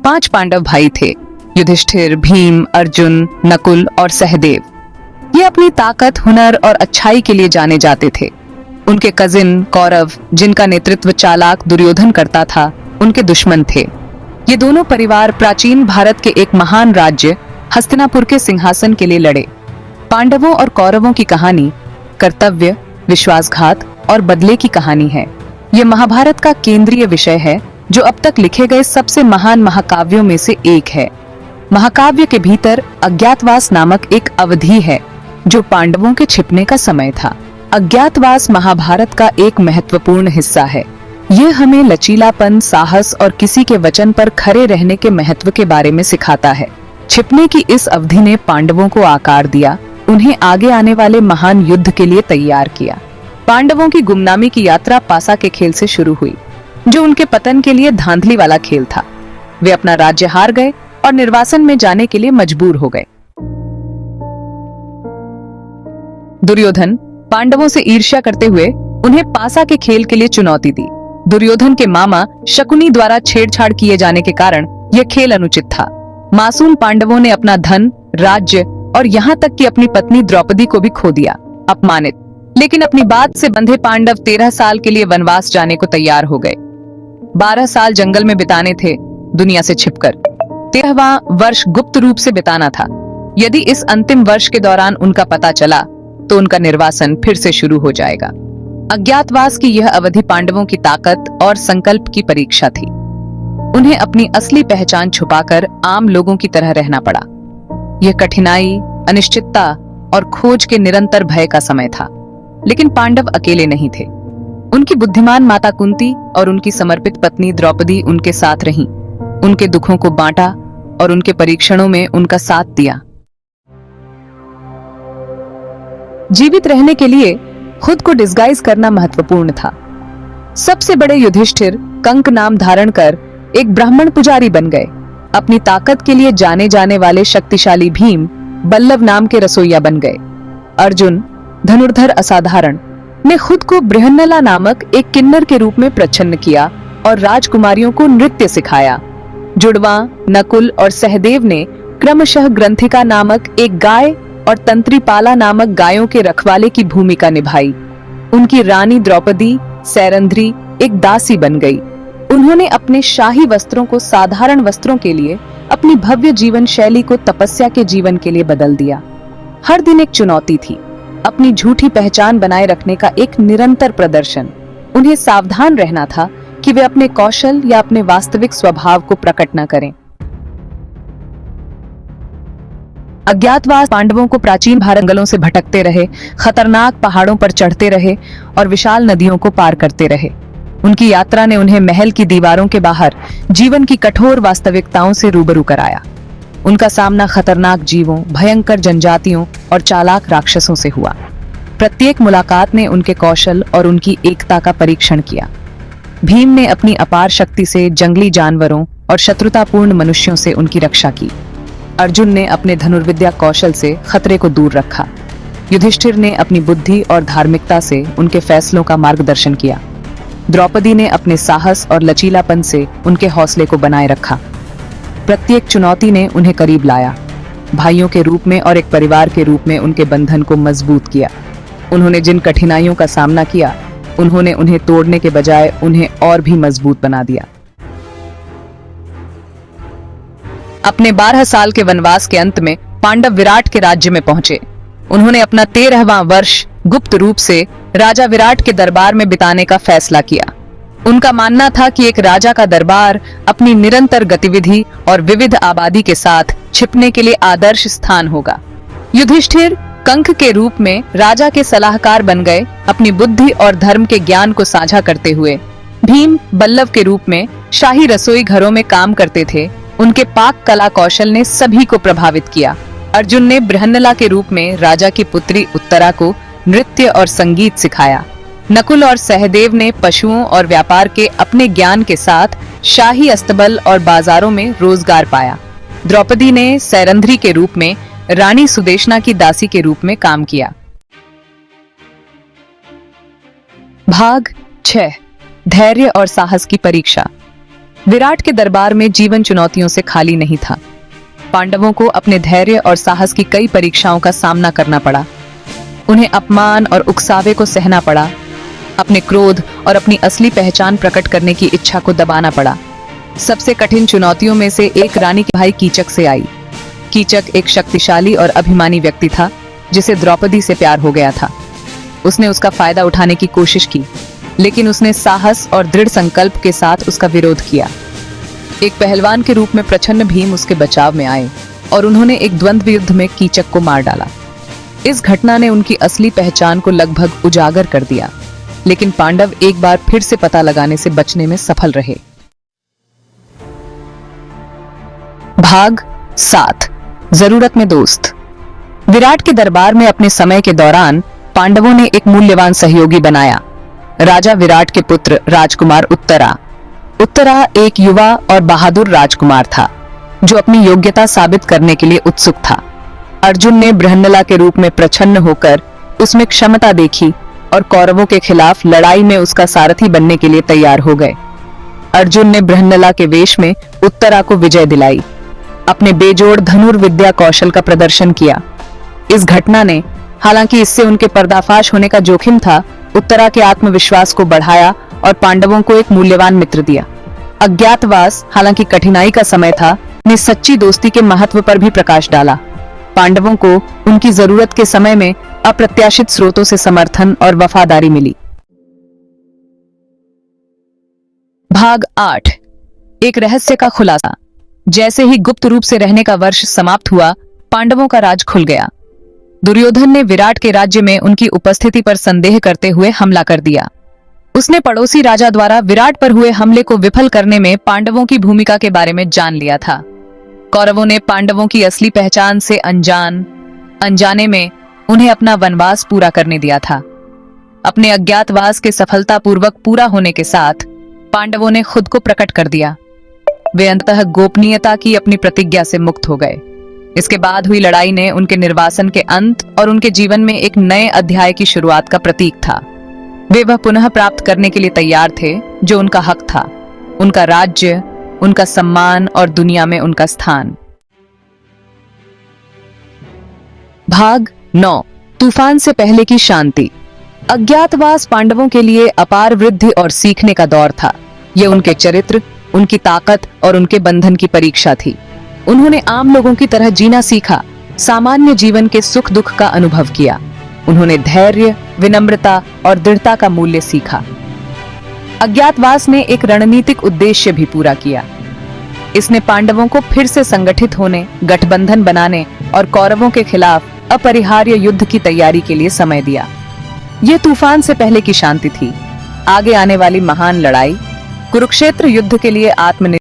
5 पांडव भाई थे, युधिष्ठिर, भीम, अर्जुन, नकुल और सहदेव। ये अपनी ताकत, हुनर और अच्छाई के लिए जाने जाते थे। उनके कजिन कौरव, जिनका नेतृत्व चालाक दुर्योधन करता था, उनके दुश्मन थे। ये दोनों परिवार प्राचीन भारत के एक महान राज्य हस्तिनापुर के सिंहासन के लिए लड़े। पांडवों और कौरवों की कहानी कर्तव्य, विश्वासघात और बदले की कहानी है। ये महाभारत का केंद्रीय विषय है, जो अब तक लिखे गए सबसे महान महाकाव्यों में से एक है। महाकाव्य के भीतर अज्ञातवास नामक एक अवधि है, जो पांडवों के छिपने का समय था। अज्ञातवास महाभारत का एक महत्वपूर्ण हिस्सा है। यह हमें लचीलापन, साहस और किसी के वचन पर खरे रहने के महत्व के बारे में सिखाता है। छिपने की इस अवधि ने पांडवों को आकार दिया, उन्हें आगे आने वाले महान युद्ध के लिए तैयार किया। पांडवों की गुमनामी की यात्रा पासा के खेल से शुरू हुई, जो उनके पतन के लिए धांधली वाला खेल था। वे अपना राज्य हार गए और निर्वासन में जाने के लिए मजबूर हो गए। दुर्योधन पांडवों से ईर्ष्या करते हुए उन्हें पासा के खेल के लिए चुनौती दी। दुर्योधन के मामा शकुनी द्वारा छेड़छाड़ किए जाने के कारण यह खेल अनुचित था। मासूम पांडवों ने अपना धन, राज्य और यहाँ तक कि अपनी पत्नी द्रौपदी को भी खो दिया। अपमानित लेकिन अपनी बात से बंधे पांडव 13 साल के लिए वनवास जाने को तैयार हो गए। 12 साल जंगल में बिताने थे, दुनिया से छिपकर। 13वां वर्ष गुप्त रूप से बिताना था। यदि इस अंतिम वर्ष के दौरान उनका पता चला तो उनका निर्वासन फिर से शुरू हो जाएगा। अज्ञातवास की यह अवधि पांडवों की ताकत और संकल्प की परीक्षा थी। उन्हें अपनी असली पहचान छुपाकर आम लोगों की तरह रहना पड़ा। यह कठिनाई, अनिश्चितता और खोज के निरंतर भय का समय था। लेकिन पांडव अकेले नहीं थे। उनकी बुद्धिमान माता कुंती और उनकी समर्पित पत्नी द्रौपदी उनके साथ रहीं, उनके दुखों को बांटा और उनके परीक्षणों में उनका साथ दिया। जीवित रहने के लिए खुद को डिस्गाइज करना महत्वपूर्ण था। सबसे बड़े युधिष्ठिर कंक नाम धारण कर एक ब्राह्मण पुजारी बन गए। अपनी ताकत के लिए जाने जाने वाले शक्तिशाली भीम बल्लव नाम के रसोइया बन गए। अर्जुन, धनुर्धर असाधारण, ने खुद को बृहन्नला नामक एक किन्नर के रूप में प्रच्छन्न किया और राजकुमारियों को नृत्य सिखाया। जुड़वा, नकुल और सहदेव ने क्रमशः ग्रंथिका नामक एक गाय और तंत्रीपाला नामक गायों के रखवाले की भूमिका निभाई। उनकी रानी द्रौपदी सैरंध्री एक दासी बन गई। उन्होंने अपने शाही वस्त्रों को साधारण वस्त्रों के लिए, अपनी भव्य जीवन शैली को तपस्या के जीवन के लिए बदल दिया। हर दिन एक चुनौती थी, अपनी झूठी पहचान बनाए रखने का एक निरंतर प्रदर्शन। उन्हें सावधान रहना था कि वे अपने कौशल या अपने वास्तविक स्वभाव को प्रकट न करें। अज्ञातवास पांडवों को प्राचीन भारत जंगलों से भटकते रहे, खतरनाक पहाड़ों पर चढ़ते रहे और विशाल नदियों को पार करते रहे। उनकी यात्रा ने उन्हें महल की दीवारों के बाहर जीवन की कठोर वास्तविकताओं से रूबरू कराया। उनका सामना खतरनाक जीवों, भयंकर जनजातियों और चालाक राक्षसों से हुआ। प्रत्येक मुलाकात ने उनके कौशल और उनकी एकता का परीक्षण किया। भीम ने अपनी अपार शक्ति से जंगली जानवरों और शत्रुतापूर्ण मनुष्यों से उनकी रक्षा की। अर्जुन ने अपने धनुर्विद्या कौशल से खतरे को दूर रखा। युधिष्ठिर ने अपनी बुद्धि और धार्मिकता से उनके फैसलों का मार्गदर्शन किया। द्रौपदी ने अपने साहस और लचीलापन से उनके हौसले को बनाए रखा। प्रत्येक चुनौती ने उन्हें करीब लाया। भाइयों के रूप में और एक परिवार के रूप में उनके बंधन को मजबूत किया। उन्होंने जिन कठिनाइयों का सामना किया, उन्होंने उन्हें तोड़ने के बजाय उन्हें और भी मजबूत बना दिया। अपने 12 साल के वनवास के अंत में पांडव विराट के राज्य में पहुंचे। उन्होंने अपना 13वां वर्ष गुप्त रूप से राजा विराट के दरबार में बिताने का फैसला किया। उनका मानना था कि एक राजा का दरबार अपनी निरंतर गतिविधि और विविध आबादी के साथ छिपने के लिए आदर्श स्थान होगा। युधिष्ठिर कंक के रूप में राजा के सलाहकार बन गए, अपनी बुद्धि और धर्म के ज्ञान को साझा करते हुए। भीम बल्लव के रूप में शाही रसोई घरों में काम करते थे। उनके पाक कला कौशल ने सभी को प्रभावित किया। अर्जुन ने बृहन्नला के रूप में राजा की पुत्री उत्तरा को नृत्य और संगीत सिखाया। नकुल और सहदेव ने पशुओं और व्यापार के अपने ज्ञान के साथ शाही अस्तबल और बाजारों में रोजगार पाया। द्रौपदी ने सैरंध्री के रूप में रानी सुदेशना की दासी के रूप में काम किया। भाग 6 धैर्य और साहस की परीक्षा। विराट के दरबार में जीवन चुनौतियों से खाली नहीं था। पांडवों को अपने धैर्य और साहस की कई परीक्षाओं का सामना करना पड़ा। उन्हें अपमान और उकसावे को सहना पड़ा। अपने क्रोध और अपनी असली पहचान प्रकट करने की इच्छा को दबाना पड़ा। सबसे कठिन चुनौतियों में से एक रानी के भाई कीचक से आई। कीचक एक शक्तिशाली और अभिमानी व्यक्ति था जिसे द्रौपदी से प्यार हो गया था। उसने उसका फायदा उठाने की कोशिश की, लेकिन उसने साहस और दृढ़ संकल्प के साथ उसका विरोध किया। एक पहलवान के रूप में प्रच्छन्न भीम उसके बचाव में आए और उन्होंने एक द्वंद्व युद्ध में कीचक को मार डाला। इस घटना ने उनकी असली पहचान को लगभग उजागर कर दिया, लेकिन पांडव एक बार फिर से पता लगाने से बचने में सफल रहे। भाग 7, जरूरत में दोस्त। विराट के दरबार में अपने समय के दौरान पांडवों ने एक मूल्यवान सहयोगी बनाया, राजा विराट के पुत्र राजकुमार उत्तरा। उत्तरा एक युवा और बहादुर राजकुमार था जो अपनी योग्यता साबित करने के लिए उत्सुक था। अर्जुन ने बृहन्नला के रूप में प्रच्छन्न होकर उसमें क्षमता देखी और कौरवों के खिलाफ लड़ाई में उसका सारथी बनने के लिए तैयार हो गए। अर्जुन ने बृहन्नला के वेश में उत्तरा को विजय दिलाई, अपने बेजोड़ धनुर्विद्या कौशल का प्रदर्शन किया। इस घटना ने, हालांकि इससे उनके पर्दाफाश होने का जोखिम था, उत्तरा के आत्मविश्वास को बढ़ाया और पांडवों को एक मूल्यवान मित्र दिया। अज्ञातवास, हालांकि कठिनाई का समय था, ने सच्ची दोस्ती के महत्व पर भी प्रकाश डाला। पांडवों को उनकी जरूरत के समय में अप्रत्याशित स्रोतों से समर्थन और वफादारी मिली। भाग 8, एक रहस्य का खुलासा। जैसे ही गुप्त रूप से रहने का वर्ष समाप्त हुआ, पांडवों का राज खुल गया। दुर्योधन ने विराट के राज्य में उनकी उपस्थिति पर संदेह करते हुए हमला कर दिया। उसने पड़ोसी राजा द्वारा विराट पर हुए हमले को विफल करने में पांडवों की भूमिका के बारे में जान लिया था। कौरवों ने पांडवों की असली पहचान से अनजाने में उन्हें अपना वनवास पूरा करने दिया था। अपने अज्ञातवास के सफलतापूर्वक पूरा होने के साथ पांडवों ने खुद को प्रकट कर दिया। वे अंततः गोपनीयता की अपनी प्रतिज्ञा से मुक्त हो गए। इसके बाद हुई लड़ाई ने उनके निर्वासन के अंत और उनके जीवन में एक नए अध्याय की शुरुआत का प्रतीक था। वे वह पुनः प्राप्त करने के लिए तैयार थे जो उनका हक था, उनका राज्य, उनका सम्मान और दुनिया में उनका स्थान। भाग 9, तूफान से पहले की शांति। अज्ञातवास पांडवों के लिए अपार वृद्धि और सीखने का दौर था। यह उनके चरित्र, उनकी ताकत और उनके बंधन की परीक्षा थी। उन्होंने आम लोगों की तरह जीना सीखा, सामान्य जीवन के सुख दुख का अनुभव किया। उन्होंने धैर्य, विनम्रता और दृढ़ता का मूल्य सीखा। अज्ञातवास ने एक रणनीतिक उद्देश्य भी पूरा किया। इसने पांडवों को फिर से संगठित होने, गठबंधन बनाने और कौरवों के खिलाफ अपरिहार्य युद्ध की तैयारी के लिए समय दिया। यह तूफान से पहले की शांति थी। आगे आने वाली महान लड़ाई, कुरुक्षेत्र युद्ध के लिए